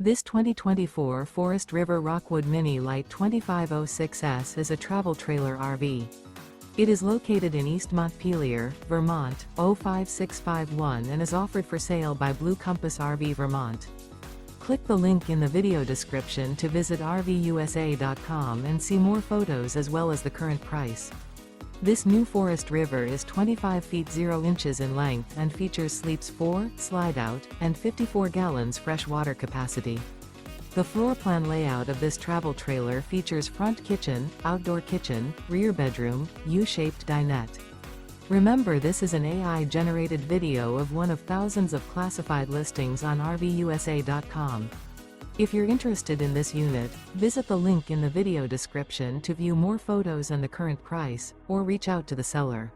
This 2024 Forest River Rockwood Mini Lite 2506S is a travel trailer RV. It is located in East Montpelier, Vermont, 05651 and is offered for sale by Blue Compass RV Vermont. Click the link in the video description to visit RVUSA.com and see more photos as well as the current price. This new Forest River is 25 feet 0 inches in length and features sleeps 4, slide-out, and 54 gallons fresh water capacity. The floor plan layout of this travel trailer features front kitchen, outdoor kitchen, rear bedroom, U-shaped dinette. Remember, this is an AI-generated video of one of thousands of classified listings on RVUSA.com. If you're interested in this unit, visit the link in the video description to view more photos and the current price, or reach out to the seller.